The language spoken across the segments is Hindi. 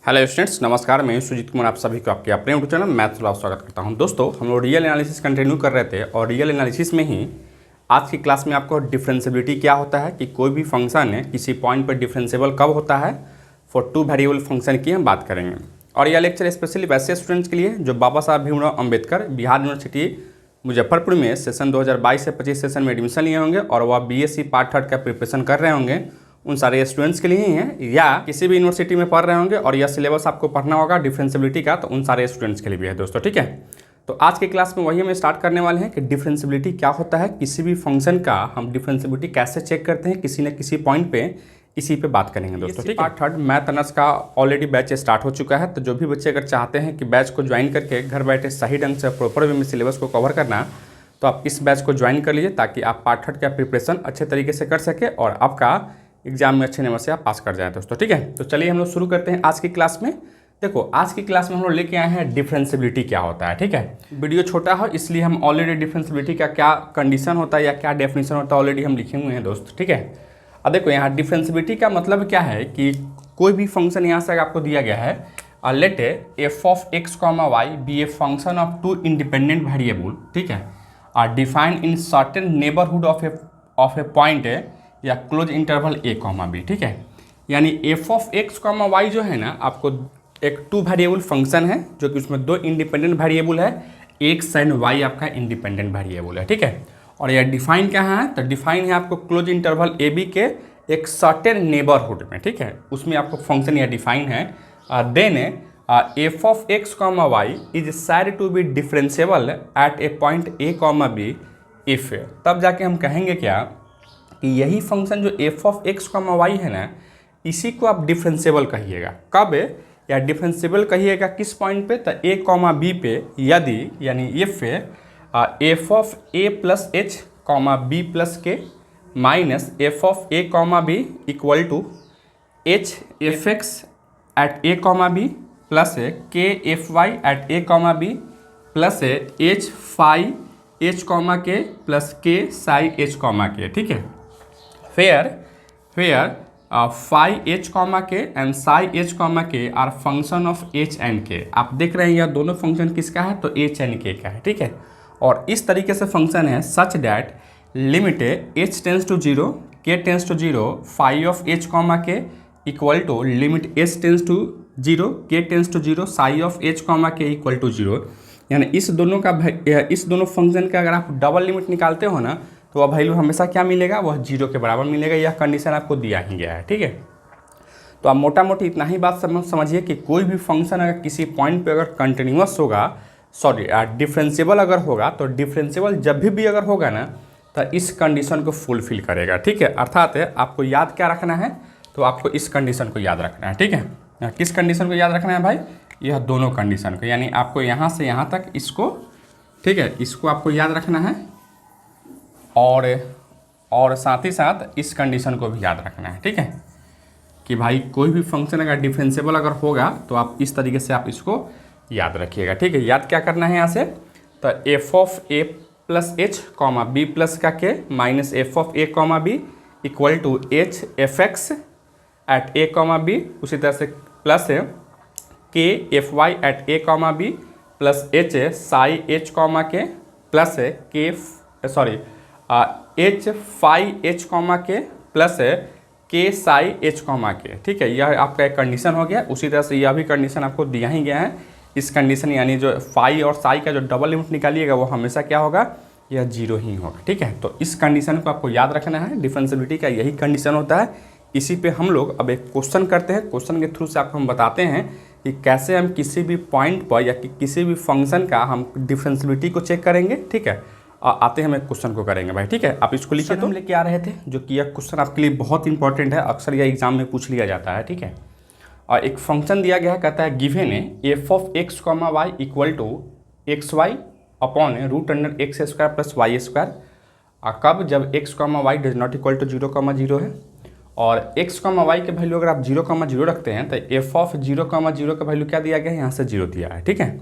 हेलो स्टूडेंट्स, नमस्कार। मैं सुजीत कुमार आप सभी को आपके अपने यूट्यूब चैनल मैथ्स लॉ स्वागत करता हूं। दोस्तों, हम लोग रियल एनालिसिस कंटिन्यू कर रहे थे और रियल एनालिसिस में ही आज की क्लास में आपको डिफरेंशियबिलिटी क्या होता है कि कोई भी फंक्शन है किसी पॉइंट पर डिफरेंशिएबल कब होता है फॉर टू वेरिएबल फंक्शन की हम बात करेंगे। और यह लेक्चर स्पेशली वैसे स्टूडेंट्स के लिए जो बाबा साहब भीमराव अम्बेडकर बिहार यूनिवर्सिटी मुजफ्फरपुर में सेशन 2022 से 25 सेशन में एडमिशन लिए होंगे और वह बीएससी पार्ट 3 का प्रिपरेशन कर रहे होंगे, उन सारे स्टूडेंट्स के लिए ही हैं, या किसी भी यूनिवर्सिटी में पढ़ रहे होंगे और यह सिलेबस आपको पढ़ना होगा डिफरेंशियबिलिटी का, तो उन सारे स्टूडेंट्स के लिए भी है दोस्तों। ठीक है, तो आज की क्लास में वही हम स्टार्ट करने वाले हैं कि डिफरेंशियबिलिटी क्या होता है, किसी भी फंक्शन का हम डिफरेंशियबिलिटी कैसे चेक करते हैं किसी न किसी पॉइंट पे, इसी पे बात करेंगे दोस्तों। ठीक है, पार्ट 3 मैथ ऑनर्स का ऑलरेडी बैच स्टार्ट हो चुका है, तो जो भी बच्चे अगर चाहते हैं कि बैच को ज्वाइन करके घर बैठे सही ढंग से प्रॉपर वे में सिलेबस को कवर करना, तो आप इस बैच को ज्वाइन कर लीजिए ताकि आप पार्ट 3 का प्रिपरेशन अच्छे तरीके से कर सके और आपका एग्जाम में अच्छे नंबर से आप पास कर जाएं दोस्तों। ठीक है, तो चलिए हम लोग शुरू करते हैं आज की क्लास में। देखो, आज की क्लास में हम लोग लेके आए हैं डिफरेंशियबिलिटी क्या होता है। ठीक है, वीडियो छोटा हो इसलिए हम ऑलरेडी डिफरेंशियबिलिटी का क्या कंडीशन होता है या क्या डेफिनेशन होता है ऑलरेडी हम लिखे हुए हैं दोस्त। ठीक है, अब देखो यहाँ डिफरेंशियबिलिटी का मतलब क्या है कि कोई भी फंक्शन यहाँ से आपको दिया गया है, let F of x comma Y be a function of two independent variable, ठीक है, are defined in certain neighbourhood of a point या close interval A comma B. ठीक है, यानी F of x comma Y जो है ना, आपको एक टू वेरिएबल फंक्शन है जो कि उसमें दो इंडिपेंडेंट वेरिएबल है, एक्स एंड वाई आपका इंडिपेंडेंट वेरिएबल है। ठीक है, और यह डिफाइन कहाँ है, तो डिफाइन है आपको क्लोज इंटरवल ए बी के एक सर्टेन नेबरहुड में। ठीक है, उसमें आपको फंक्शन यह डिफाइन है। Then F of x comma Y is said to be differentiable at a point A comma B if, तब जाके हम कहेंगे क्या कि यही फंक्शन जो F of x comma Y है ना, इसी को आप डिफरेंशिएबल कहिएगा। कब या डिफरेंशिएबल कहिएगा किस पॉइंट पे, तो ए कॉमा बी पे, यदि यानी if f of A plus H comma B plus k minus F of A comma B equal to H F x at A comma B plus के F Y at A comma B plus h phi H comma के प्लस के साई एच कॉमा के। ठीक है, where phi h comma K and psi h comma K are function of h and k। आप देख रहे हैं यह दोनों फंक्शन किसका है, तो h एंड k का है। ठीक है, और इस तरीके से फंक्शन है such that limit h tends to 0 k tends to 0 phi of h comma K equal to limit h tends to 0 k tends to 0 psi of h comma K equal to 0। यानी इस दोनों फंक्शन का अगर आप डबल लिमिट निकालते हो ना, तो वह वैल्यू हमेशा क्या मिलेगा, वह 0 के बराबर मिलेगा। यह कंडीशन आपको दिया ही गया है। ठीक है, तो आप मोटा मोटी इतना ही बात समझिए कि कोई भी फंक्शन अगर किसी पॉइंट पे अगर कंटिन्यूअस होगा, सॉरी डिफरेंशिएबल अगर होगा, तो डिफरेंशिएबल जब भी अगर होगा ना, तो इस कंडीशन को फुलफिल करेगा। ठीक है, अर्थात आपको याद क्या रखना है, तो आपको इस कंडीशन को याद रखना है। ठीक है, किस कंडीशन को याद रखना है भाई, यह दोनों कंडीशन को, यानी आपको यहाँ से यहाँ तक इसको, ठीक है, इसको आपको याद रखना है और साथ ही साथ इस कंडीशन को भी याद रखना है। ठीक है, कि भाई कोई भी फंक्शन अगर डिफरेंशिएबल अगर होगा तो आप इस तरीके से आप इसको याद रखिएगा। ठीक है, याद क्या करना है यहाँ से, तो F of A plus H comma B plus का K minus F of A comma B equal to H F x at A comma B, उसी तरह से प्लस के F Y at A comma B plus H psi H comma के plus K H phi H comma के प्लस के साई एच कॉमा के। ठीक है, यह आपका एक कंडीशन हो गया। उसी तरह से यह भी कंडीशन आपको दिया ही गया है। इस कंडीशन यानी जो फाई और साई का जो डबल लिमिट निकालिएगा वो हमेशा क्या होगा, यह 0 ही होगा। ठीक है, तो इस कंडीशन को आपको याद रखना है। डिफरेंशियबिलिटी का यही कंडीशन होता है। इसी पे हम लोग अब एक क्वेश्चन करते हैं। क्वेश्चन के थ्रू से आपको हम बताते हैं कि कैसे हम किसी भी पॉइंट पर या किसी भी फंक्शन का हम डिफरेंशियबिलिटी को चेक करेंगे। ठीक है, आते हैं हम एक क्वेश्चन को करेंगे भाई। ठीक है, आप इसको लिखिए। तो हम लेके आ रहे थे जो कि यह क्वेश्चन आपके लिए बहुत इंपॉर्टेंट है, अक्सर यह एग्जाम में पूछ लिया जाता है। ठीक है, और एक फंक्शन दिया गया है, कहता है गिवन है F of x comma Y equal to X Y upon root under X square plus Y square. कब, जब X comma Y does not equal to 0,0 है और एक्स कॉमा वाई के वैल्यू अगर आप 0,0 रखते हैं तो एफ ऑफ 0,0 का वैल्यू क्या दिया गया है, यहाँ से 0 दिया है। ठीक है,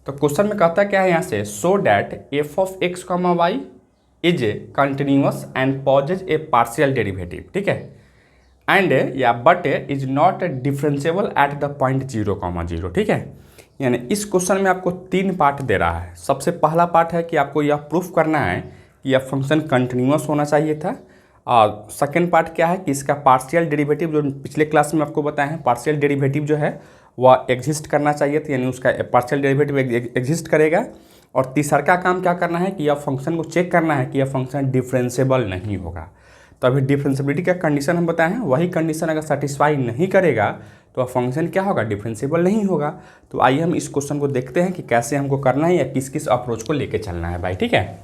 तो क्वेश्चन में कहता क्या है यहाँ से, so that F of x comma Y is a continuous and possess a partial derivative. ठीक है, एंड या but is not differentiable at the point 0,0, ठीक है। यानी इस क्वेश्चन में आपको 3 पार्ट दे रहा है। सबसे पहला पार्ट है कि आपको यह प्रूफ करना है कि यह फंक्शन कंटिन्यूअस होना चाहिए था। और सेकेंड पार्ट क्या है कि इसका पार्शियल डेरिवेटिव, जो पिछले क्लास में आपको बताए हैं, पार्शियल डेरिवेटिव जो है वह एग्जिस्ट करना चाहिए था, यानी उसका पार्शियल डेरिवेटिव एग्जिस्ट करेगा। और तीसरा का काम क्या करना है कि यह फंक्शन को चेक करना है कि यह फंक्शन डिफरेंशिएबल नहीं होगा। तो अभी डिफरेंशिएबिलिटी का कंडीशन हम बताए हैं, वही कंडीशन अगर सेटिस्फाई नहीं करेगा तो फंक्शन क्या होगा, डिफरेंशिएबल नहीं होगा। तो आइए हम इस क्वेश्चन को देखते हैं कि कैसे हमको करना है या किस किस अप्रोच को लेके चलना है भाई, ठीक है।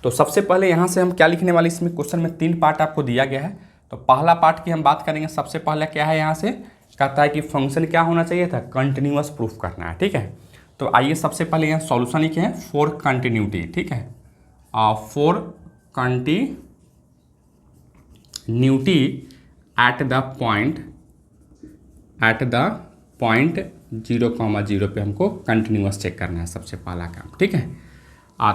तो सबसे पहले यहाँ से हम क्या लिखने वाले, इसमें क्वेश्चन में 3 पार्ट आपको दिया गया है। तो पहला पार्ट की हम बात करेंगे। सबसे पहले क्या है, यहाँ से कहता है कि फंक्शन क्या होना चाहिए था, कंटिन्यूअस प्रूफ करना है, ठीक है। तो आइए सबसे पहले यहाँ सॉल्यूशन लिखे हैं फॉर कंटिन्यूटी, ठीक है। For continuity at the point 0,0 पे हमको कंटिन्यूअस चेक करना है, सबसे पहला काम, ठीक है।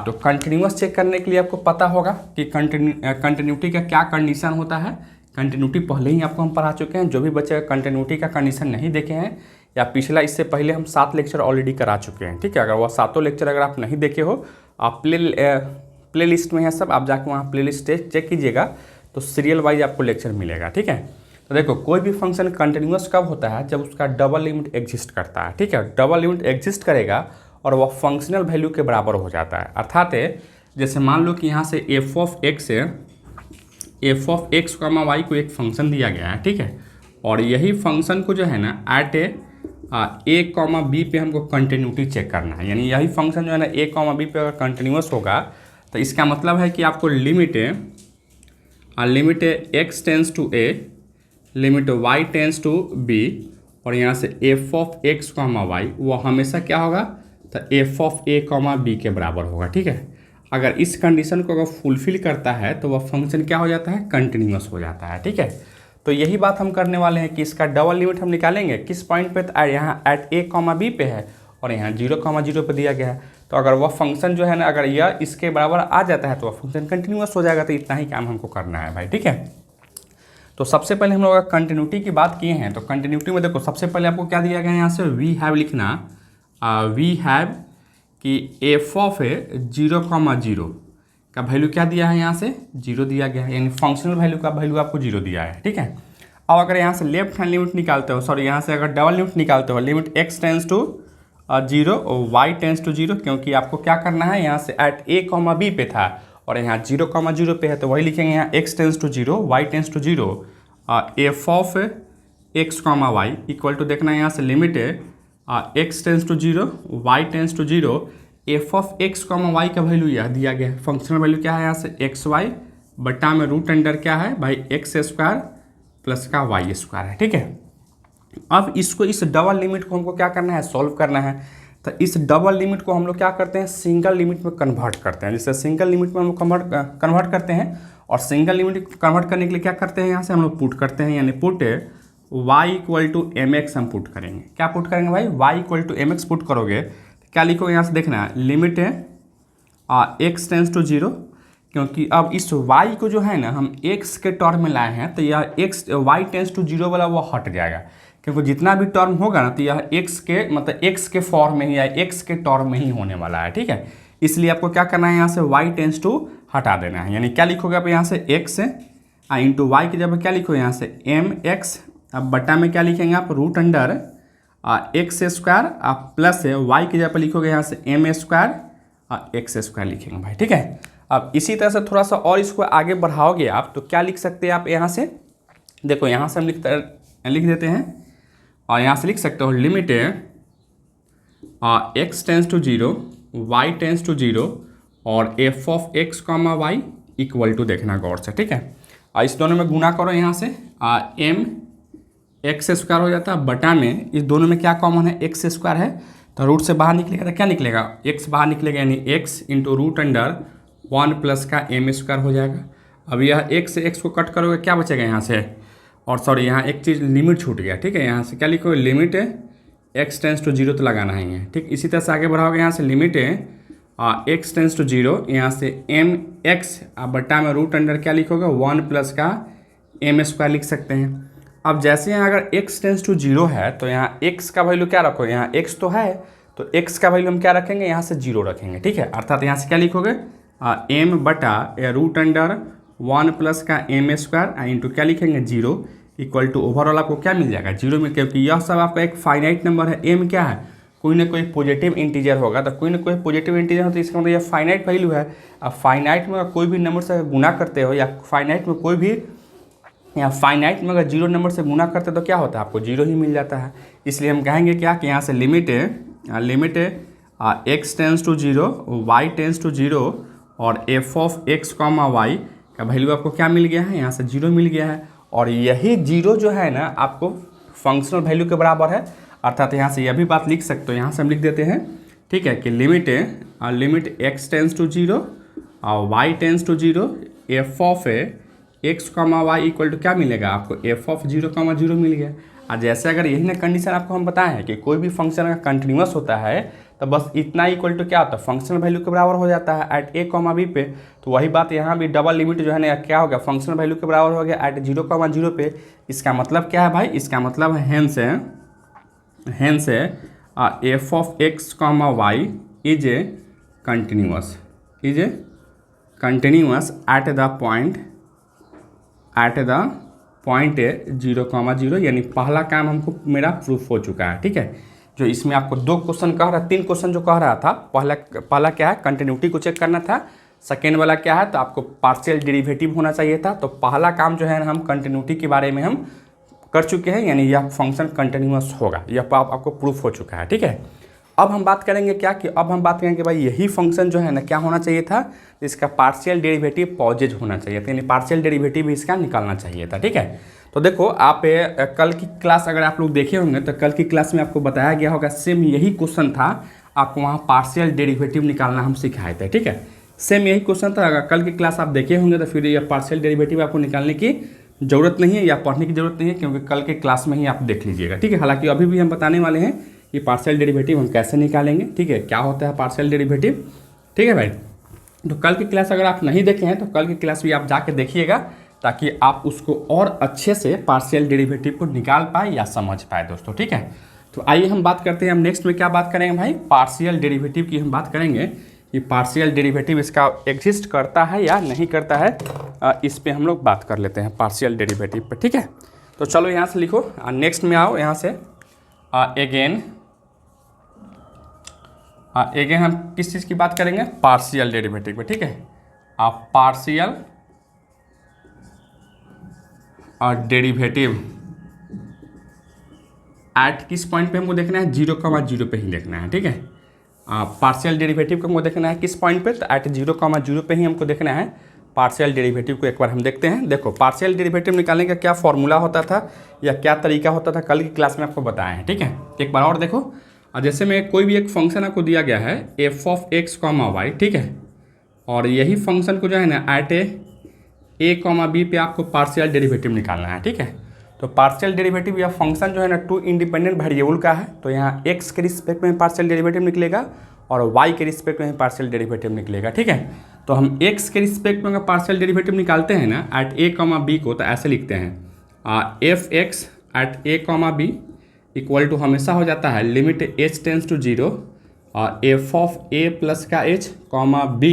तो कंटिन्यूअस चेक करने के लिए आपको पता होगा कि कंटिन्यूटी का क्या कंडीशन होता है। कंटिन्यूटी पहले ही आपको हम पढ़ा चुके हैं। जो भी बच्चे कंटिन्यूटी का कंडीशन नहीं देखे हैं या पिछला, इससे पहले हम 7 लेक्चर ऑलरेडी करा चुके हैं, ठीक है। अगर वह 7 लेक्चर अगर आप नहीं देखे हो, आप प्ले लिस्ट में है सब, आप जाकर वहाँ प्ले लिस्ट चेक कीजिएगा, तो सीरियल वाइज आपको लेक्चर मिलेगा, ठीक है। तो देखो, कोई भी फंक्शन कंटिन्यूअस कब होता है, जब उसका डबल लिमिट एग्जिस्ट करता है, ठीक है। डबल लिमिट एग्जिस्ट करेगा और वह फंक्शनल वैल्यू के बराबर हो जाता है। अर्थात जैसे मान लो कि यहाँ से एफ ऑफ एक्स y को एक फंक्शन दिया गया है, ठीक है। और यही फंक्शन को जो है ना एट ए कॉमा बी पे हमको कंटिन्यूटी चेक करना है। यानी यही फंक्शन जो है ना ए कॉमा बी पे अगर कंटिन्यूअस होगा तो इसका मतलब है कि आपको limit X tends to A, limit Y tends to B, और यहाँ से F of x comma Y वो हमेशा क्या होगा, तो F of A comma B के बराबर होगा, ठीक है। अगर इस कंडीशन को अगर फुलफिल करता है तो वह फंक्शन क्या हो जाता है, कंटिन्यूअस हो जाता है, ठीक है। तो यही बात हम करने वाले हैं कि इसका डबल लिमिट हम निकालेंगे किस पॉइंट पे, तो यहाँ एट ए कॉमा बी पे है और यहाँ 0,0 पे दिया गया है। तो अगर वह फंक्शन जो है ना, अगर यह इसके बराबर आ जाता है तो वह फंक्शन कंटिन्यूअस हो जाएगा। तो इतना ही काम हमको करना है भाई, ठीक है। तो सबसे पहले हम लोग कंटिन्यूटी की बात किए हैं। तो कंटिन्यूटी में देखो, सबसे पहले आपको क्या दिया गया है, यहाँ से वी हैव लिखना, वी हैव कि एफ ऑफ 0,0 का वैल्यू क्या दिया है, यहाँ से 0 दिया गया है, यानी फंक्शनल वैल्यू का वैल्यू आपको 0 दिया है, ठीक है। अब अगर यहाँ से लेफ्ट हैंड लिमिट निकालते हो, सॉरी यहाँ से अगर डबल लिमिट निकालते हो, लिमिट एक्स टेंस टू 0 और वाई टेंस टू 0, क्योंकि आपको क्या करना है, यहाँ से एट ए कॉमा बी पे था और यहाँ 0,0 पे है, तो वही लिखेंगे यहाँ X tends to 0 Y tends to 0, F of x comma Y equal to देखना है यहाँ से limit X tends to 0 Y tends to 0, F of x comma Y का वैल्यू यह दिया गया है। फंक्शनल वैल्यू क्या है, यहाँ से एक्स वाई बटा में रूट अंडर क्या है भाई, एक्स स्क्वायर प्लस का वाई स्क्वायर है, ठीक है। अब इसको, इस डबल लिमिट को हमको क्या करना है, सॉल्व करना है। तो इस डबल लिमिट को हम लोग क्या करते हैं, सिंगल लिमिट में कन्वर्ट करते हैं। जैसे सिंगल लिमिट में हम लोग कन्वर्ट करते हैं, और सिंगल लिमिट कन्वर्ट करने के लिए क्या करते हैं, यहाँ से हम लोग पुट करते हैं, यानी put y equal to M X हम पुट करेंगे। क्या पुट करेंगे भाई, y equal to M x put करोगे तो क्या लिखोगे, यहाँ से देखना है लिमिट एक्स टेंस टू 0, क्योंकि अब इस y को जो है ना हम x के टर्म में लाए हैं, तो यह x y टेंस टू 0 वाला वो हट जाएगा, क्योंकि जितना भी टर्म होगा ना तो यह x के मतलब x के फॉर्म में ही या x के टर्म में ही होने वाला है, ठीक है। इसलिए आपको क्या करना है, यहाँ से y टेंस टू हटा देना है। यानी क्या लिखोगे आप, यहाँ से x इंटू वाई की जगह क्या लिखोगे, यहाँ से एम एक्स, अब बटा में क्या लिखेंगे आप, root under X square plus Y की जगह पर लिखोगे यहाँ से एम स्क्वायर एक्स स्क्वायर लिखेंगे भाई, ठीक है। अब इसी तरह से थोड़ा सा और इसको आगे बढ़ाओगे आप तो क्या लिख सकते हैं आप, यहाँ से देखो, यहाँ से हम लिख देते हैं और यहाँ से लिख सकते हो limit X tends to 0 Y tends to 0 और F of x comma Y equal to देखना गौर से, ठीक है। इस दोनों में गुना करो, यहाँ से एम एक्स स्क्वायर हो जाता है बटा में, इस दोनों में क्या कॉमन है, एक्स स्क्वायर है, तो रूट से बाहर निकलेगा तो क्या निकलेगा, एक्स बाहर निकलेगा, यानी X into root under 1 plus का एम स्क्वायर हो जाएगा। अब यह एक्स से एक्स को कट करोगे क्या बचेगा यहाँ से, और सॉरी यहाँ एक चीज़ लिमिट छूट गया, ठीक है। यहाँ से क्या लिखोगे, लिमिट एक्स टेंस टू 0 तो लगाना ही है, ठीक। इसी तरह से आगे बढ़ाओगे, यहाँ से लिमिट एक्स टेंस टू 0, यहाँ से एम एक्स बटा में रूट अंडर क्या लिखोगे, 1 प्लस का एम स्क्वायर लिख सकते हैं। अब जैसे यहाँ अगर x टेंस टू 0 है तो यहाँ x का वैल्यू क्या रखो, यहाँ x तो है तो x का वैल्यू हम क्या रखेंगे, यहाँ से 0 रखेंगे, ठीक है। अर्थात यहाँ से क्या लिखोगे, m बटा रूट अंडर 1 प्लस का एम स्क्वायर इंटू क्या लिखेंगे 0 इक्वल टू ओवरऑल आपको क्या मिल जाएगा 0 में, क्योंकि यह सब आपका एक फाइनाइट नंबर है। m क्या है, कोई ना कोई पॉजिटिव इंटीजर होगा, तो कोई ना कोई पॉजिटिव इंटीजर हो तो इसका मतलब यह फाइनाइट वैल्यू है। अब फाइनाइट में कोई भी नंबर से गुना करते हो या फाइनाइट में कोई भी या फाइनाइट में अगर 0 नंबर से गुना करते तो क्या होता है, आपको 0 ही मिल जाता है। इसलिए हम कहेंगे क्या कि यहाँ से limit x tends to 0 y tends to 0 और f of x comma y का वैल्यू आपको क्या मिल गया है, यहाँ से 0 मिल गया है। और यही 0 जो है ना आपको फंक्शनल वैल्यू के बराबर है। अर्थात यहाँ से यह भी बात लिख सकते हो, यहाँ से हम लिख देते हैं, ठीक है, कि लिमिट x टेंस टू 0 और y tends to 0 f of x comma Y equal to क्या मिलेगा आपको, f ऑफ 0 कॉमा 0 मिल गया। और जैसे अगर यही ना कंडीशन आपको हम बताएं हैं कि कोई भी फंक्शन अगर कंटिन्यूअस होता है तो बस इतना इक्वल टू क्या होता है, फंक्शनल वैल्यू के बराबर हो जाता है एट a कॉमा b पे। तो वही बात यहाँ भी डबल लिमिट जो है ना क्या हो गया, फंक्शनल वैल्यू के बराबर हो गया एट 0 कॉमा 0 पे। इसका मतलब क्या है भाई, इसका मतलब है hence f of x comma Y is a continuous at the point 0 comma 0, यानी पहला काम हमको मेरा प्रूफ हो चुका है, ठीक है। जो इसमें आपको 2 क्वेश्चन कह रहा, 3 क्वेश्चन जो कह रहा था, पहला क्या है, कंटिन्यूटी को चेक करना था। सेकेंड वाला क्या है, तो आपको पार्शियल डेरिवेटिव होना चाहिए था। तो पहला काम जो है ना हम कंटिन्यूटी के बारे में हम कर चुके हैं, यानी यह फंक्शन कंटिन्यूअस होगा, यह आपको प्रूफ हो चुका है, ठीक है। अब हम बात करेंगे क्या कि अब हम बात करेंगे कि भाई यही फंक्शन जो है ना क्या होना चाहिए था, इसका पार्शियल डेरिवेटिव पॉजिटिव होना चाहिए था, यानी पार्शियल डेरिवेटिव भी इसका निकालना चाहिए था, ठीक है। तो देखो आप कल की क्लास अगर आप लोग देखे होंगे तो कल की क्लास में आपको बताया गया होगा, सेम यही क्वेश्चन था, आपको वहाँ पार्शियल डेरिवेटिव निकालना हम सिखाए थे, ठीक है। सेम यही क्वेश्चन था, अगर कल की क्लास आप देखे होंगे तो फिर यह पार्शियल डेरिवेटिव आपको निकालने की ज़रूरत नहीं है या पढ़ने की ज़रूरत नहीं है, क्योंकि कल के क्लास में ही आप देख लीजिएगा, ठीक है। हालांकि अभी भी हम बताने वाले हैं कि पार्शियल डेरिवेटिव हम कैसे निकालेंगे, ठीक है, क्या होता है पार्शियल डेरिवेटिव, ठीक है भाई। तो कल की क्लास अगर आप नहीं देखे हैं तो कल की क्लास भी आप जाके देखिएगा, ताकि आप उसको और अच्छे से पार्शियल डेरिवेटिव को निकाल पाए या समझ पाए दोस्तों, ठीक है। तो आइए हम बात करते हैं, हम नेक्स्ट में क्या बात करेंगे भाई, पार्शियल डेरिवेटिव की हम बात करेंगे कि पार्शियल डेरिवेटिव इसका एग्जिस्ट करता है या नहीं करता है। इस पे हम लोग बात कर लेते हैं पार्शियल डेरिवेटिव पे, ठीक है। तो चलो यहाँ से लिखो, नेक्स्ट में आओ, यहाँ से अगेन हम किस चीज़ की बात करेंगे, पार्शियल डेरिवेटिव पे, ठीक है। पार्शियल डेरिवेटिव एट किस पॉइंट पे हमको देखना है, 0 कॉमा 0 पे ही देखना है, ठीक है। पार्शियल डेरिवेटिव को हमको देखना है किस पॉइंट पे, तो एट 0 कॉमा 0 पे ही हमको देखना है पार्शियल डेरिवेटिव को। एक बार हम देखते हैं, देखो पार्शियल डेरिवेटिव निकालने का क्या फॉर्मूला होता था या क्या तरीका होता था, कल की क्लास में आपको बताया है, ठीक है। एक बार और देखो, जैसे में कोई भी एक फंक्शन आपको दिया गया है f of x comma Y, ठीक है, और यही फंक्शन को जो है ना एट a कॉमा b पे आपको पार्शियल डेरिवेटिव निकालना है, ठीक है। तो पार्शियल डेरिवेटिव या फंक्शन जो है ना 2 इंडिपेंडेंट वेरिएबल का है, तो यहाँ x के रिस्पेक्ट में पार्शियल डेरिवेटिव निकलेगा और y के रिस्पेक्ट में पार्शियल डेरिवेटिव निकलेगा, ठीक है। तो हम x के रिस्पेक्ट में अगर पार्शियल डेरिवेटिव निकालते हैं ना एट a कॉमा b को, तो ऐसे लिखते हैं f x at a comma b equal to हमेशा हो जाता है लिमिट h टेंस टू 0 और f ऑफ a प्लस का h कॉमा b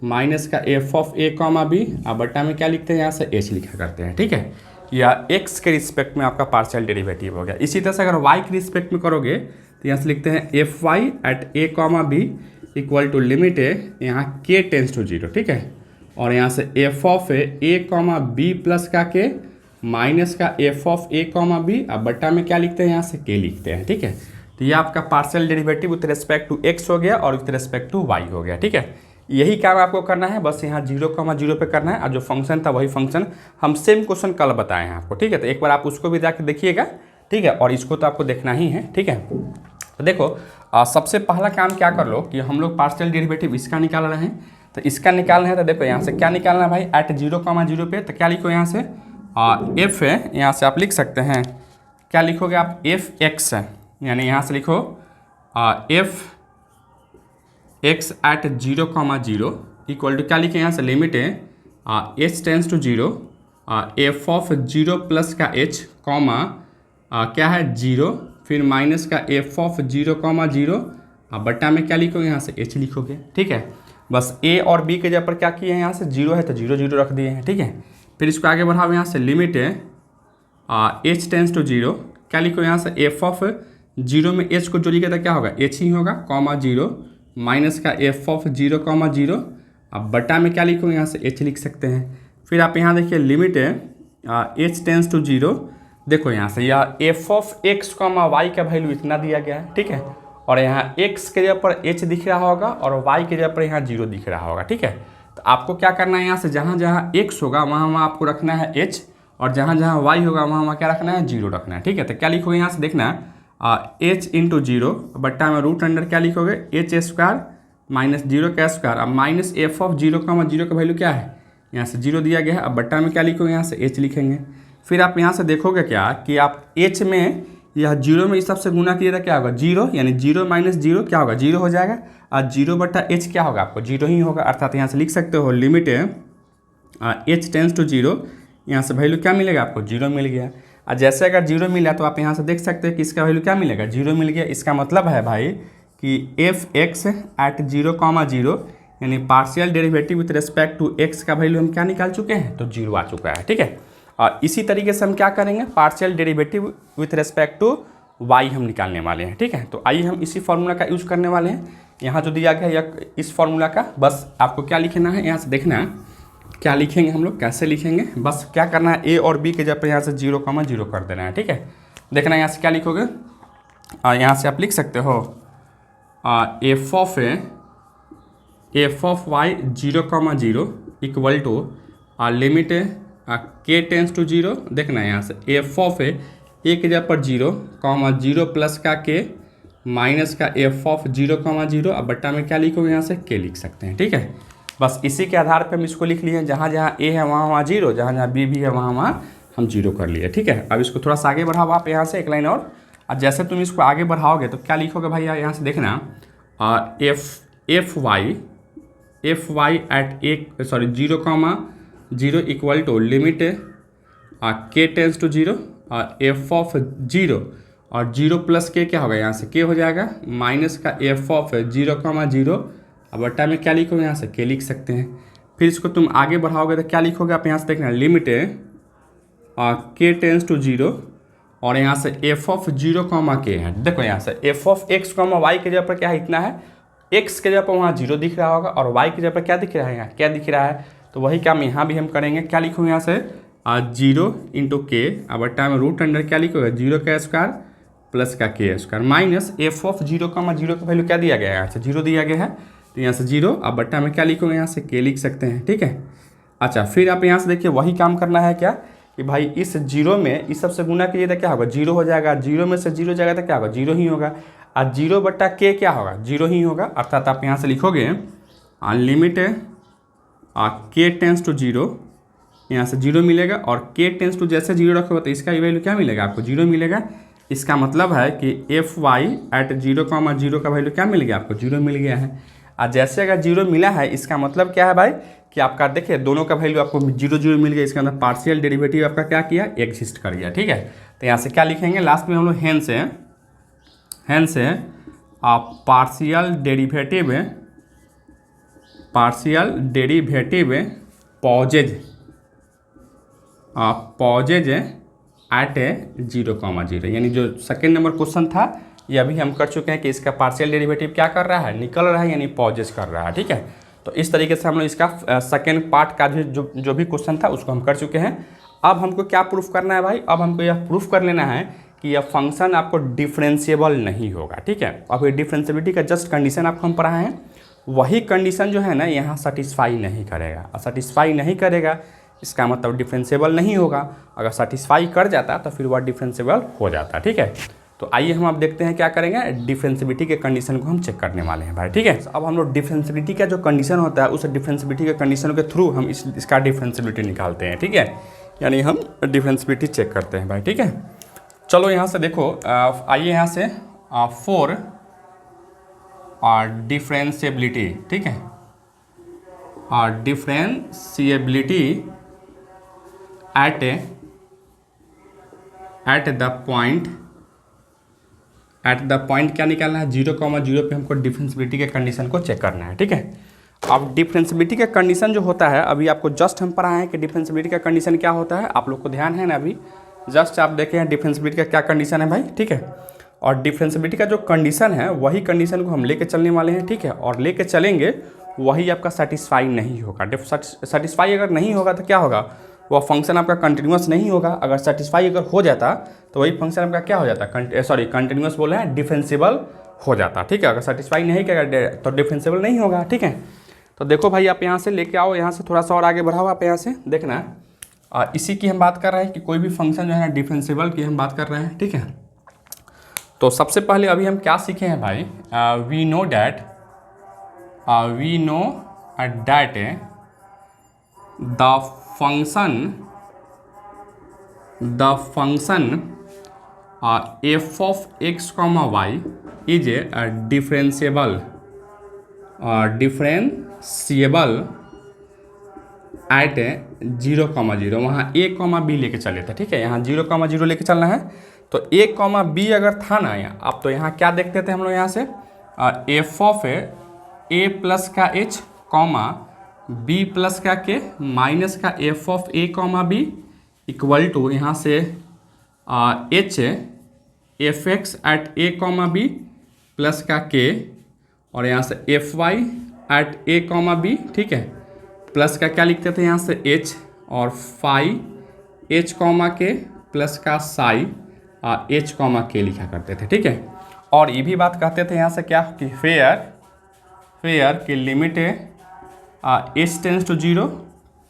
माइनस का f of a comma b, अब बट्टा में क्या लिखते हैं, यहाँ से h लिखा करते हैं, ठीक है। या x के रिस्पेक्ट में आपका पार्शियल डेरिवेटिव हो गया। इसी तरह से अगर y के रिस्पेक्ट में करोगे तो यहाँ से लिखते हैं f Y at a comma b equal to limit यहाँ k टेंस टू 0, ठीक है, और यहाँ से f of a comma b plus का k माइनस का f of a comma b, अब बट्टा में क्या लिखते हैं, यहाँ से k लिखते हैं, ठीक है। तो ये आपका partial derivative with respect to x हो गया और विथ रिस्पेक्ट टू y हो गया, ठीक है। यही काम आपको करना है, बस यहाँ 0 कॉमा 0 पे करना है, और जो फंक्शन था वही फंक्शन हम सेम क्वेश्चन कल बताए हैं आपको, ठीक है। तो एक बार आप उसको भी जाके देखिएगा, ठीक है, और इसको तो आपको देखना ही है, ठीक है। तो देखो सबसे पहला काम क्या कर लो कि हम लोग पार्शियल डेरिवेटिव इसका निकाल रहे हैं, तो इसका निकालना है। तो देखो यहाँ से क्या निकालना है भाई, एट 0 कॉमा 0 पे, तो क्या लिखो यहाँ से एफ है, यहाँ से आप लिख सकते हैं, क्या लिखोगे आप, एफ एक्स, यानी यहाँ से लिखो f x at 0 comma 0 equal to क्या लिखे, यहाँ से लिमिट है h tends to 0 F of zero plus का एच कॉमा क्या है जीरो, फिर माइनस का f of zero comma zero, बट्टा में क्या लिखोगे यहाँ से एच लिखोगे। ठीक है, बस ए और बी के जगह पर क्या किए हैं, यहाँ से जीरो है तो जीरो जीरो रख दिए हैं। ठीक है, फिर इसको आगे बढ़ाओ, यहाँ से लिमिट है एच टेंस टू जीरो, क्या लिखो यहाँ से एफ ऑफ जीरो में एच को जो लिखे था क्या होगा एच ही होगा, कॉमा जीरो माइनस का f of zero comma zero, अब बटा में क्या लिखो यहाँ से एच लिख सकते हैं। फिर आप यहाँ देखिए लिमिट है एच टेंस टू जीरो, देखो यहाँ से यह f of x comma Y का वैल्यू इतना दिया गया है। ठीक है, और यहाँ एक्स के जगह पर एच दिख रहा होगा और वाई के जगह पर यहाँ जीरो दिख रहा होगा। ठीक है, तो आपको क्या करना है, यहाँ से जहाँ जहाँ एक्स होगा वहाँ वहाँ आपको रखना है एच, और जहाँ जहाँ वाई होगा वहाँ वहाँ क्या रखना है जीरो रखना है। ठीक है, तो क्या लिखोगे यहाँ से देखना एच इंटू जीरो बट्टा में रूट अंडर क्या लिखोगे एच स्क्वायर माइनस जीरो का स्क्वायर, अब माइनस एफ ऑफ जीरो का जीरो का वैल्यू क्या है यहाँ से जीरो दिया गया है, अब बट्टा में क्या लिखोगे यहाँ से एच लिखेंगे। फिर आप यहाँ से देखोगे क्या कि आप एच में यह जीरो में इस सबसे गुना किया था क्या होगा जीरो, यानी जीरो माइनस जीरो क्या होगा जीरो हो जाएगा, और जीरो बट्टा एच क्या होगा आपको जीरो ही होगा, अर्थात यहाँ से लिख सकते हो limit h tends to zero, यहाँ से वैल्यू क्या मिलेगा आपको जीरो मिल गया। और जैसे अगर जीरो मिला तो आप यहाँ से देख सकते हैं कि इसका वैल्यू क्या मिलेगा जीरो मिल गया। इसका मतलब है भाई कि F x at zero comma zero यानी partial derivative with respect to X का वैल्यू हम क्या निकाल चुके हैं तो जीरो आ चुका है। ठीक है, और इसी तरीके से हम क्या करेंगे partial derivative with respect to y हम निकालने वाले हैं। ठीक है, तो आइए हम इसी फार्मूला का यूज़ करने वाले हैं। यहाँ जो दिया गया है या इस फार्मूला का बस आपको क्या लिखना है, यहाँ से देखना है क्या लिखेंगे हम लोग कैसे लिखेंगे, बस क्या करना है ए और बी के जगह पर यहाँ से जीरो कॉमा जीरो कर देना है। ठीक है, देखना यहाँ से क्या लिखोगे, यहाँ से आप लिख सकते हो f of y zero comma zero equal to limit के टेंस टू जीरो, देखना है यहाँ से एफ ऑफ ए के जगह पर जीरो कॉमा जीरो प्लस का के माइनस का f of zero comma zero, अब बट्टा में क्या लिखोगे यहाँ से के लिख सकते हैं। ठीक है, बस इसी के आधार पर हम इसको लिख लिए, जहाँ जहाँ ए है वहाँ वहाँ जीरो, जहाँ जहाँ बी भी है वहाँ वहाँ हम जीरो कर लिए। ठीक है, अब इसको थोड़ा सा आगे बढ़ाओ आप यहाँ से एक लाइन और जैसे तुम इसको आगे बढ़ाओगे तो क्या लिखोगे भाई यहाँ से देखना F Y at zero comma zero equal to limit के tends to zero F of zero और जीरो प्लस के क्या होगा यहाँ से के हो जाएगा माइनस का f of zero comma zero, अब बट्टा में क्या लिखोगे यहाँ से के लिख सकते हैं। फिर इसको तुम आगे बढ़ाओगे तो क्या लिखोगे आप यहाँ से देखना लिमिट के टेंस टू जीरो और यहाँ से एफ ऑफ जीरो कॉमा के है, देखो यहाँ से F of x comma Y के जगह पर क्या है इतना है, एक्स के जगह पर वहाँ जीरो दिख रहा होगा और वाई की जगह पर क्या दिख रहा है यहाँ क्या दिख रहा है, तो वही काम यहाँ भी हम करेंगे। क्या लिखोगे यहाँ से जीरो इंटू के, अब बट्टा में रूट अंडर क्या लिखोगे जीरो का स्क्वायर प्लस का के square minus F of zero comma zero का वैल्यू क्या दिया गया है यहाँ से जीरो दिया गया है, तो यहाँ से जीरो, अब बट्टा में क्या लिखोगे यहाँ से के लिख सकते हैं। ठीक है, अच्छा फिर आप यहाँ से देखिए वही काम करना है क्या कि भाई इस जीरो में इस सबसे गुना कीजिए तो क्या होगा जीरो हो जाएगा, जीरो में से जीरो जाएगा तो क्या होगा जीरो ही होगा, और जीरो बट्टा के क्या होगा जीरो ही होगा, अर्थात आप यहाँ से लिखोगे लिमिट के टेंस टू जीरो, यहाँ से जीरो मिलेगा और के टेंस टू जैसे जीरो रखोगे तो इसका वैल्यू क्या मिलेगा आपको जीरो मिलेगा। इसका मतलब है कि f Y at zero comma zero का वैल्यू क्या मिल गया आपको जीरो मिल गया है, और जैसे अगर जीरो मिला है इसका मतलब क्या है भाई कि आपका देखिए दोनों का वैल्यू आपको जीरो जीरो मिल गया, इसके अंदर पार्शियल डेरिवेटिव आपका क्या किया एग्जिस्ट कर गया। ठीक है, तो यहाँ से क्या लिखेंगे लास्ट में हम लोग हेंस है partial derivative possesses at zero comma zero, यानी जो सेकेंड नंबर क्वेश्चन था ये अभी हम कर चुके हैं कि इसका पार्शियल डेरिवेटिव क्या कर रहा है निकल रहा है यानी पॉजेज कर रहा है। ठीक है, तो इस तरीके से हम लोग इसका सेकेंड पार्ट का भी जो भी क्वेश्चन था उसको हम कर चुके हैं। अब हमको क्या प्रूफ करना है भाई, अब हमको यह प्रूफ कर लेना है कि यह फंक्शन आपको डिफरेंशिएबल नहीं होगा। ठीक है, अब ये डिफरेंशिएबिलिटी का जस्ट कंडीशन आपको हम पढ़ाए हैं, वही कंडीशन जो है ना यहाँ सेटिस्फाई नहीं करेगा, और सेटिस्फाई नहीं करेगा इसका मतलब डिफरेंशिएबल नहीं होगा, अगर सेटिस्फाई कर जाता तो फिर वह डिफरेंशिएबल हो जाता। ठीक है, तो आइए हम अब देखते हैं क्या करेंगे डिफरेंशिएबिलिटी के कंडीशन को हम चेक करने वाले हैं भाई। ठीक है, अब हम लोग डिफरेंशिएबिलिटी का जो कंडीशन होता है उस डिफरेंशिएबिलिटी के कंडीशन के थ्रू हम इसका डिफरेंशिएबिलिटी निकालते हैं। ठीक है, यानी हम डिफरेंशिएबिलिटी चेक करते हैं भाई। ठीक है, चलो यहाँ से देखो आइए यहाँ से फोर डिफरेंशिएबिलिटी। ठीक है, डिफरेंशिएबिलिटी एट द पॉइंट क्या निकालना है, 0,0 पे हमको डिफरेंशियबिलिटी के कंडीशन को चेक करना है। ठीक है, अब डिफरेंशियबिलिटी का कंडीशन जो होता है, अभी आपको जस्ट हम पढ़ाए हैं कि डिफरेंशियबिलिटी का कंडीशन क्या होता है, आप लोग को ध्यान है ना, अभी जस्ट आप देखे हैं डिफरेंशियबिलिटी का क्या कंडीशन है भाई। ठीक है, और डिफरेंशियबिलिटी का जो कंडीशन है वही कंडीशन को हम लेके चलने वाले हैं। ठीक है, और लेके चलेंगे वही आपका सेटिस्फाई नहीं होगा। सेटिस्फाई अगर नहीं होगा तो क्या होगा, वह फंक्शन आपका कंटिन्यूस नहीं होगा। अगर सेटिस्फाई अगर हो जाता तो वही फंक्शन आपका क्या हो जाता, कंटिन्यूस बोल रहे हैं, डिफरेंशिएबल हो जाता। ठीक है, अगर सेटिस्फाई नहीं करेगा तो डिफरेंशिएबल नहीं होगा। ठीक है, तो देखो भाई आप यहाँ से लेके आओ, यहाँ से थोड़ा सा और आगे बढ़ाओ, आप यहाँ से देखना इसी की हम बात कर रहे हैं कि कोई भी फंक्शन जो है ना डिफरेंशिएबल की हम बात कर रहे हैं। ठीक है, तो सबसे पहले अभी हम क्या सीखे हैं भाई, we know that the function f of x comma y is a differentiable at 0,0। वहाँ a, b लेके चले थे। ठीक है, यहाँ 0,0 लेके चलना है। तो a, b अगर था ना यहाँ, अब तो यहाँ क्या देखते थे हम लोग, यहाँ से f of a प्लस का h कॉमा b प्लस का k माइनस का f of a comma b equal to यहाँ से h f x at A comma B plus का k और यहाँ से f Y at A comma B. ठीक है, प्लस का क्या लिखते थे यहाँ से h और फाई h कॉमा के प्लस का साई h कॉमा के लिखा करते थे। ठीक है, और ये भी बात कहते थे यहाँ से क्या कि फेयर की limit h tends to 0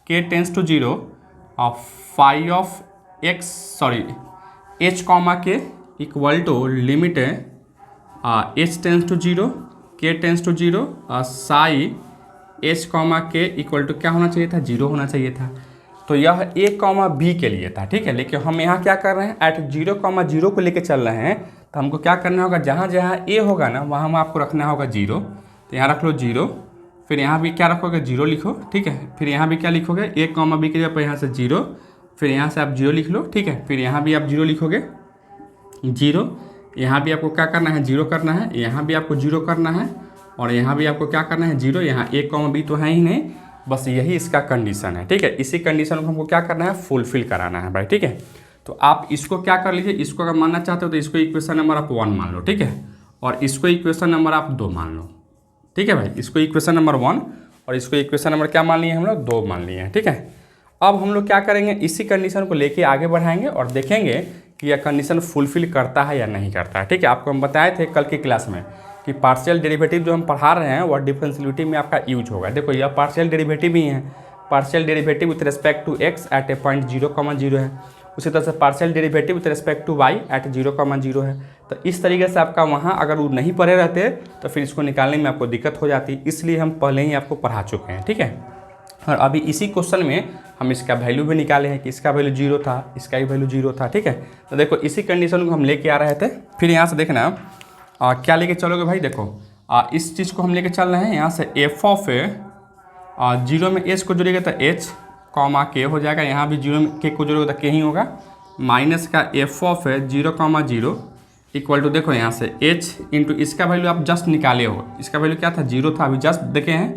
k tends to 0 phi of h comma K equal to limit h tends to 0 k tends to 0 psi h comma K equal to क्या होना चाहिए था, 0 होना चाहिए था। तो यह a कॉमा b के लिए था। ठीक है, लेकिन हम यहाँ क्या कर रहे हैं, एट 0,0 को लेके चल रहे हैं। तो हमको क्या करना होगा, जहाँ जहाँ a होगा ना वहाँ हम आपको रखना होगा 0। तो यहाँ रख लो 0, फिर यहाँ भी क्या रखोगे 0 लिखो। ठीक है, फिर यहाँ भी क्या लिखोगे, a कॉमा b के जगह पर यहाँ से 0, फिर यहाँ से आप 0 लिख लो। ठीक है, फिर यहाँ भी आप 0 लिखोगे 0, यहाँ भी आपको क्या करना है 0 करना है, यहाँ भी आपको 0 करना है और यहाँ भी आपको क्या करना है 0। यहाँ a कॉमा b तो है ही नहीं, बस यही इसका कंडीशन है। ठीक है, इसी कंडीशन को हमको क्या करना है, फुलफिल कराना है भाई। ठीक है, तो आप इसको क्या कर लीजिए, इसको अगर मानना चाहते हो तो इसको इक्वेशन नंबर आप 1 मान लो। ठीक है, और इसको इक्वेशन नंबर आप 2 मान लो। ठीक है भाई, इसको इक्वेशन नंबर 1 और इसको इक्वेशन नंबर क्या मान लिए हम लोग, 2 मान लिए हैं। ठीक है, अब हम लोग क्या करेंगे, इसी कंडीशन को लेके आगे बढ़ाएंगे और देखेंगे कि यह कंडीशन फुलफिल करता है या नहीं करता है। ठीक है, आपको हम बताए थे कल की क्लास में कि पार्शियल डेरिवेटिव जो हम पढ़ा रहे हैं वह डिफरेंशियबिलिटी में आपका यूज होगा। देखो यह पार्शियल डेरिवेटिव ही है, partial derivative with respect to x at a point 0,0 है। उसी तरह से partial derivative with respect to y at 0,0 है। तो इस तरीके से आपका वहाँ अगर वो नहीं पढ़े रहते तो फिर इसको निकालने में आपको दिक्कत हो जाती, इसलिए हम पहले ही आपको पढ़ा चुके हैं। ठीक है, और अभी इसी क्वेश्चन में हम इसका वैल्यू भी निकाले हैं कि इसका वैल्यू 0 था, इसका भी वैल्यू 0 था। ठीक है, तो देखो इसी कंडीशन को हम लेके आ रहे थे। फिर यहाँ से देखना क्या लेके चलोगे भाई, देखो इस चीज़ को हम लेके चल रहे हैं। यहाँ से एफ ऑफ 0 में h को जोड़ेगा तो h कॉमा के हो जाएगा, यहाँ भी 0 में k को जोड़ेगा तो k ही होगा, माइनस का एफ ऑफ 0,0 इक्वल टू देखो यहाँ से h इंटू इसका वैल्यू आप जस्ट निकाले हो, इसका वैल्यू क्या था 0 था, अभी जस्ट देखे हैं।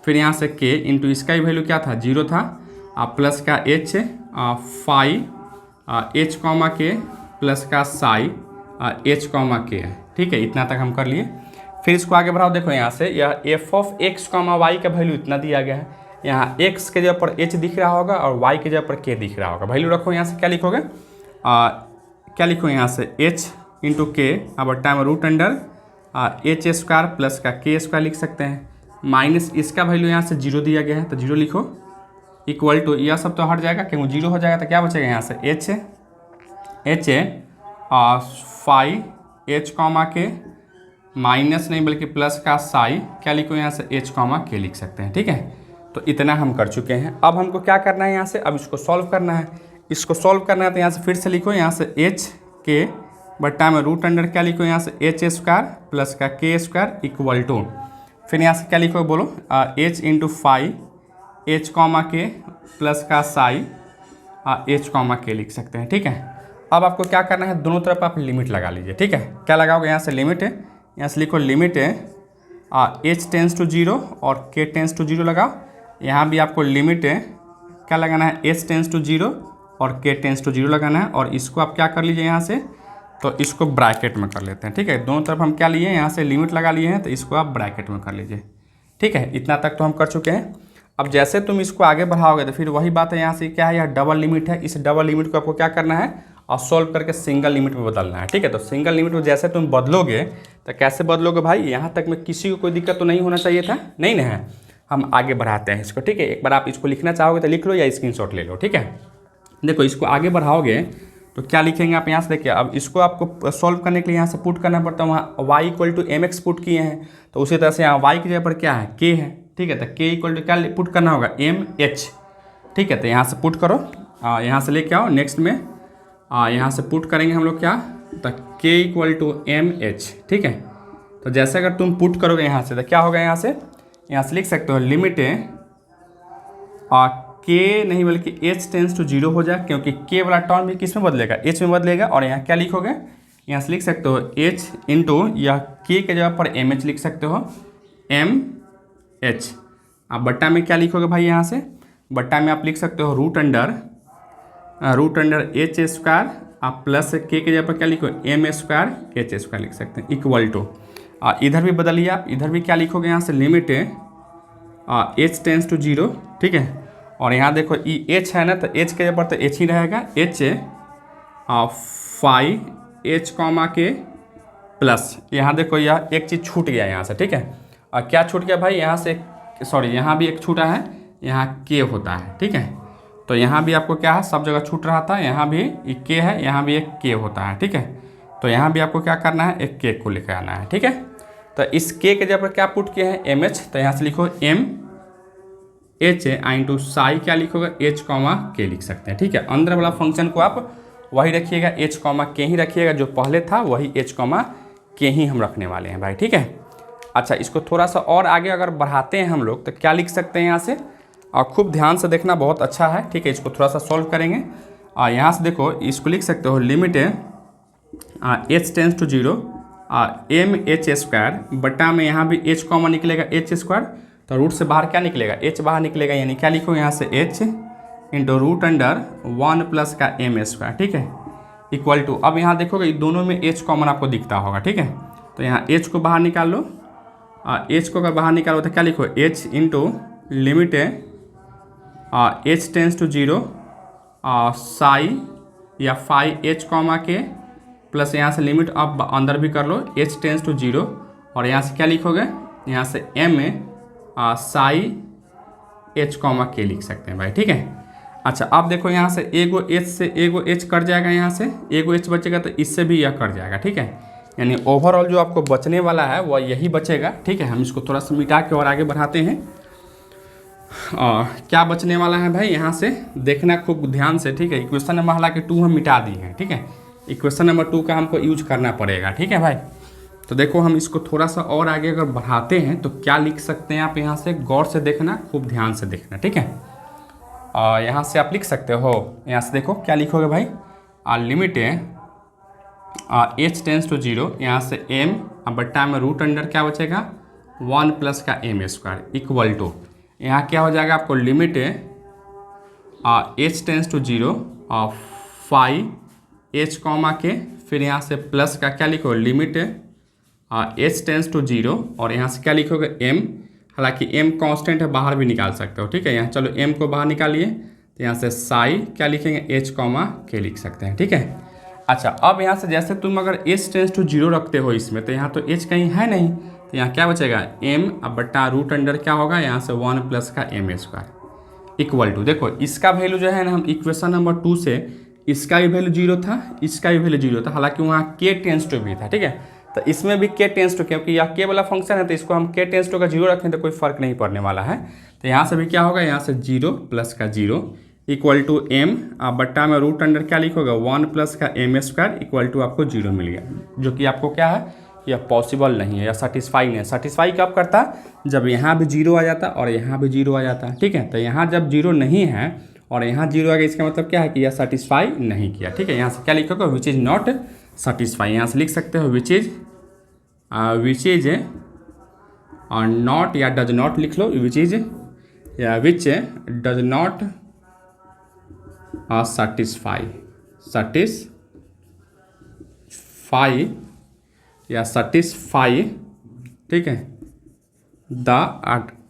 फिर यहाँ से k इंटू इसका ही वैल्यू क्या था 0 था, प्लस का h फाई h कॉमा के प्लस का साई h कॉमा के है। ठीक है, इतना तक हम कर लिए। फिर इसको आगे बढ़ाओ, देखो यहाँ से यह f of x comma Y का वैल्यू इतना दिया गया है। यहाँ x के जगह पर h दिख रहा होगा और y के जगह पर k दिख रहा होगा। वैल्यू रखो, यहाँ से क्या लिखोगे, क्या लिखो यहाँ से h इंटू के अब time root under h square plus का k स्क्वायर लिख सकते हैं, माइनस इसका वैल्यू यहाँ से 0 दिया गया है तो 0 लिखो, इक्वल टू यह सब तो हट जाएगा क्योंकि 0 हो जाएगा तो क्या बचेगा यहाँ से h फाई h कॉमा के माइनस नहीं बल्कि प्लस का साई क्या लिखो यहाँ से h कॉमा के लिख सकते हैं। ठीक है, तो इतना हम कर चुके हैं। अब हमको क्या करना है, यहाँ से अब इसको सॉल्व करना है। इसको सॉल्व करना है तो यहाँ से फिर से लिखो, यहाँ से h के बट्टा में रूट अंडर क्या लिखो यहाँ से h स्क्वायर प्लस का k स्क्वायर इक्वल टू, फिर यहाँ से क्या लिखो बोलो h into phi h comma के प्लस का साई एच कॉमा के लिख सकते हैं। ठीक है, अब आपको क्या करना है, दोनों तरफ आप लिमिट लगा लीजिए। ठीक है, क्या लगाओगे, यहाँ से लिमिट है, यहाँ से लिखो लिमिट है एच टेंस टू 0 और के टेंस टू 0 लगाओ। यहाँ भी आपको लिमिट है, क्या लगाना है, एच टेंस टू 0 और के टेंस टू 0 लगाना है। और इसको आप क्या कर लीजिए यहाँ से, तो इसको ब्रैकेट में कर लेते हैं। ठीक है, दोनों तरफ हम क्या लिए हैं, यहाँ से लिमिट लगा लिए हैं, तो इसको आप ब्रैकेट में कर लीजिए। ठीक है, इतना तक तो हम कर चुके हैं। अब जैसे तुम इसको आगे बढ़ाओगे तो फिर वही बात है, यहाँ से क्या है, यह डबल लिमिट है। इस डबल लिमिट को आपको क्या करना है, और सॉल्व करके सिंगल लिमिट में बदलना है। ठीक है, तो सिंगल लिमिट में जैसे तुम बदलोगे तो कैसे बदलोगे भाई, यहाँ तक में किसी को कोई दिक्कत तो नहीं होना चाहिए था, नहीं ना है। हम आगे बढ़ाते हैं इसको। ठीक है, एक बार आप इसको लिखना चाहोगे तो लिख लो या स्क्रीनशॉट ले लो। ठीक है, देखो इसको आगे बढ़ाओगे तो क्या लिखेंगे आप, यहाँ से देखिए। अब इसको आपको सॉल्व करने के लिए यहाँ से पुट करना पड़ता है, वहाँ y equal to M x put किए हैं, तो उसी तरह से यहाँ y की जगह पर क्या है, k है। ठीक है, तो k इक्वल टू क्या पुट करना होगा, एम एच। ठीक है, तो यहाँ से पुट करो, यहाँ से लेके आओ नेक्स्ट में, यहाँ से पुट करेंगे हम लोग क्या, तो k equal to m h. ठीक है, तो जैसे अगर तुम पुट करोगे यहाँ से तो क्या होगा, यहाँ से लिख सकते हो लिमिट है k नहीं बल्कि h टेंस टू 0 हो जाए, क्योंकि k वाला टर्म भी किस में बदलेगा, h में बदलेगा। और यहाँ क्या लिखोगे, यहाँ से लिख सकते हो h इंटू या k के जगह पर एम एच लिख सकते हो, एम एच। अब बट्टा में क्या लिखोगे भाई, यहाँ से बट्टा में आप लिख सकते हो रूट अंडर एच स्क्वायर, आप प्लस k के जगह पर क्या लिखो, एम स्क्वायर एच स्क्वायर लिख सकते हैं, इक्वल टू इधर भी बदलिए आप, इधर भी क्या लिखोगे, यहाँ से लिमिट है h टेंस टू 0। ठीक है, और यहाँ देखो ये h है ना, तो h के ऊपर तो h ही रहेगा, h फाइव h कॉमा के प्लस, यहाँ देखो यह एक चीज़ छूट गया यहाँ से। ठीक है, और क्या छूट गया भाई, यहाँ से सॉरी यहाँ भी एक छूटा है, यहाँ k होता है। ठीक है, तो यहाँ भी आपको क्या है, सब जगह छूट रहा था, यहाँ भी एक k है, यहाँ भी एक k होता है। ठीक है, तो यहाँ भी आपको क्या करना है, एक k को लेकर आना है। ठीक है, तो इस k के जगह पर क्या पुट किया है, एम एच, तो यहाँ से लिखो एम एच इंटू साई क्या लिखोगे, एच कॉमा के लिख सकते हैं। ठीक है, अंदर वाला फंक्शन को आप वही रखिएगा, एच कॉमा के ही रखिएगा, जो पहले था वही एच कॉमा के ही हम रखने वाले हैं भाई। ठीक है, अच्छा इसको थोड़ा सा और आगे अगर बढ़ाते हैं हम लोग तो क्या लिख सकते हैं यहाँ से, और खूब ध्यान से देखना, बहुत अच्छा है। ठीक है, इसको थोड़ा सा सॉल्व करेंगे। यहाँ से देखो इसको लिख सकते हो लिमिट है h tends to 0 m h square, बटा में यहाँ भी एच कॉमा निकलेगा एच स्क्वायर, तो रूट से बाहर क्या निकलेगा, h बाहर निकलेगा, यानी क्या लिखो यहाँ से h into root under 1 plus का एम स्क्वायर। ठीक है, इक्वल टू, अब यहाँ देखोगे दोनों में h कॉमन आपको दिखता होगा। ठीक है, तो यहाँ h को बाहर निकाल लो, h को अगर बाहर निकालो तो क्या लिखो, h इंटू लिमिट है h टेंस टू 0 साई या फाइव h कॉमा के प्लस, यहाँ से लिमिट अब अंदर भी कर लो, h टेंस टू 0, और यहाँ से क्या लिखोगे, यहाँ से m है साई h कॉमा के लिख सकते हैं भाई। ठीक है, अच्छा अब देखो यहाँ से एगो h से एगो h कट जाएगा, यहाँ से एगो h बचेगा, तो इससे भी यह कट जाएगा। ठीक है, यानी ओवरऑल जो आपको बचने वाला है वह यही बचेगा। ठीक है, हम इसको थोड़ा सा मिटा के और आगे बढ़ाते हैं। क्या बचने वाला है भाई, यहाँ से देखना खूब ध्यान से। ठीक है, इक्वेशन नंबर हालांकि 2 हम मिटा दिए हैं। ठीक है, इक्वेशन नंबर 2 का हमको यूज करना पड़ेगा। ठीक है भाई, तो देखो हम इसको थोड़ा सा और आगे अगर बढ़ाते हैं तो क्या लिख सकते हैं आप, यहाँ से गौर से देखना, खूब ध्यान से देखना। ठीक है, यहाँ से आप लिख सकते हो, यहाँ से देखो क्या लिखोगे भाई, लिमिट है h टेंस टू 0, यहाँ से m बट्टा में रूट अंडर क्या बचेगा 1 प्लस का एम स्क्वायर, इक्वल टू, यहाँ क्या हो जाएगा आपको, लिमिट है h tends to 0 five h comma k, फिर यहाँ से प्लस का क्या लिखो, लिमिट है h टेंस टू 0, और यहाँ से क्या लिखोगे m, हालांकि m कांस्टेंट है, बाहर भी निकाल सकते हो। ठीक है, यहाँ चलो m को बाहर निकालिए, तो यहाँ से साई क्या लिखेंगे, h कॉमा के लिख सकते हैं। ठीक है, अच्छा अब यहाँ से जैसे तुम अगर h टेंस टू 0 रखते हो इसमें, तो यहाँ तो h कहीं है नहीं, तो यहाँ क्या बचेगा, m अब बट्टा रूट अंडर क्या होगा, यहाँ से 1 प्लस का एम स्क्वायर, इक्वल टू, देखो इसका वैल्यू जो है ना, हम इक्वेशन नंबर 2 से इसका भी वैल्यू 0 था, इसका भी वैल्यू 0 था, हालांकि वहाँ k टेंस टू भी था। ठीक है, तो इसमें भी k टेंस टू, क्योंकि यह k वाला फंक्शन है तो इसको हम k टेंस टू का 0 रखें तो कोई फर्क नहीं पड़ने वाला है। तो यहाँ से भी क्या होगा, यहाँ से 0 प्लस का 0 इक्वल टू m, आप बट्टा में रूट अंडर क्या लिखोगे 1 प्लस का एम स्क्वायर, इक्वल टू आपको 0 मिल गया, जो कि आपको क्या है, यह पॉसिबल नहीं है या सेटिस्फाई नहीं है। सेटिस्फाई कब करता, जब यहाँ भी 0 आ जाता और यहाँ भी 0 आ जाता। ठीक है, तो यहाँ जब 0 नहीं है और यहाँ 0 आ गया, इसका मतलब क्या है कि यह सेटिस्फाई नहीं किया। ठीक है, यहाँ से क्या लिखोगे, विच इज़ नॉट सेटिस्फाई। यहाँ से लिख सकते हो विच इज़ नॉट या डज नॉट लिख लो, विच इज़ या विच डज नॉट सेटिस्फाई या सेटिस्फाई, ठीक है, द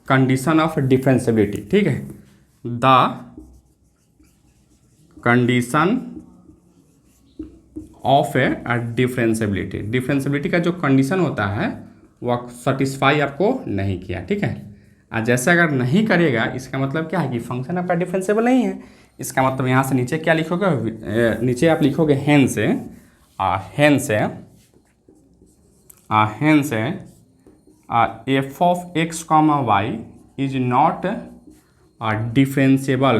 कंडीशन ऑफ डिफरेंशिएबिलिटी। ठीक है, the condition of A differentiability, differentiability का जो कंडीशन होता है वह सेटिस्फाई आपको नहीं किया। ठीक है, जैसे अगर नहीं करेगा इसका मतलब क्या है कि फंक्शन आपका डिफरेंशिएबल नहीं है। इसका मतलब यहाँ से नीचे क्या लिखोगे, नीचे आप लिखोगे hence F of x comma Y is not differentiable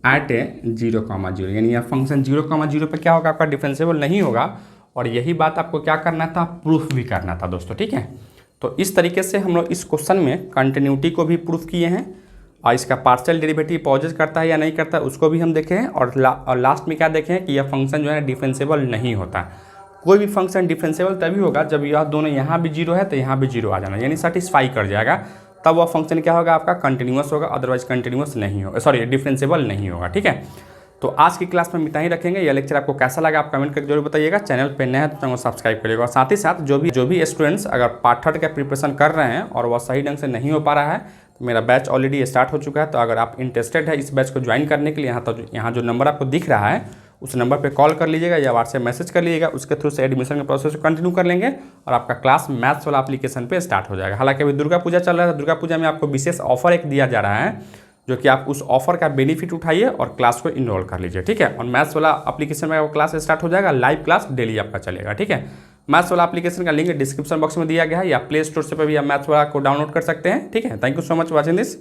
at a 0,0, यानी यह फंक्शन 0,0 पे क्या होगा, आपका डिफरेंशिएबल नहीं होगा। और यही बात आपको क्या करना था, प्रूफ भी करना था दोस्तों। ठीक है, तो इस तरीके से हम लोग इस क्वेश्चन में कंटिन्यूटी को भी प्रूफ किए हैं और इसका पार्शियल डेरिवेटिव पॉजेज करता है या नहीं करता है उसको भी हम देखे हैं। और लास्ट में क्या देखे हैं कि यह फंक्शन जो है डिफरेंशिएबल नहीं होता। कोई भी फंक्शन डिफरेंशिएबल तभी होगा जब यह दोनों यहाँ भी 0 है तो यहाँ भी 0 आ जाना, यानी सेटिस्फाई कर जाएगा, तब वह फंक्शन क्या होगा, आपका कंटिन्यूअस होगा, अदरवाइज कंटिन्यूअस नहीं होगा, सॉरी डिफरेंशिएबल नहीं होगा। ठीक है, तो आज की क्लास में इतना ही रखेंगे। यह लेक्चर आपको कैसा लगा आप कमेंट करके जरूर बताइएगा। चैनल पे नए हैं तो चैनल को सब्सक्राइब करिएगा। और साथ ही साथ जो भी स्टूडेंट्स अगर पार्ट 3 का प्रिपरेशन कर रहे हैं और वह सही ढंग से नहीं हो पा रहा है तो मेरा बैच ऑलरेडी स्टार्ट हो चुका है। तो अगर आप इंटरेस्टेड है इस बैच को ज्वाइन करने के लिए, यहाँ जो नंबर आपको दिख रहा है उस नंबर पे कॉल कर लीजिएगा या व्हाट्सएप मैसेज कर लीजिएगा, उसके थ्रू से एडमिशन के प्रोसेस को कंटिन्यू कर लेंगे और आपका क्लास मैथ्स वाला एप्लीकेशन पे स्टार्ट हो जाएगा। हालांकि अभी दुर्गा पूजा चल रहा है, दुर्गा पूजा में आपको विशेष ऑफर एक दिया जा रहा है, जो कि आप उस ऑफर का बेनिफिट उठाइए और क्लास को इनरोल कर लीजिए। ठीक है, और मैथ्स वाला एप्लीकेशन में क्लास स्टार्ट हो जाएगा, लाइव क्लास डेली आपका चलेगा। ठीक है, मैथ्स वाला एप्लीकेशन का लिंक डिस्क्रिप्शन बॉक्स में दिया गया है या प्ले स्टोर से भी आप मैथ्स वाला को डाउनलोड कर सकते हैं। ठीक है, thank you so much watching this.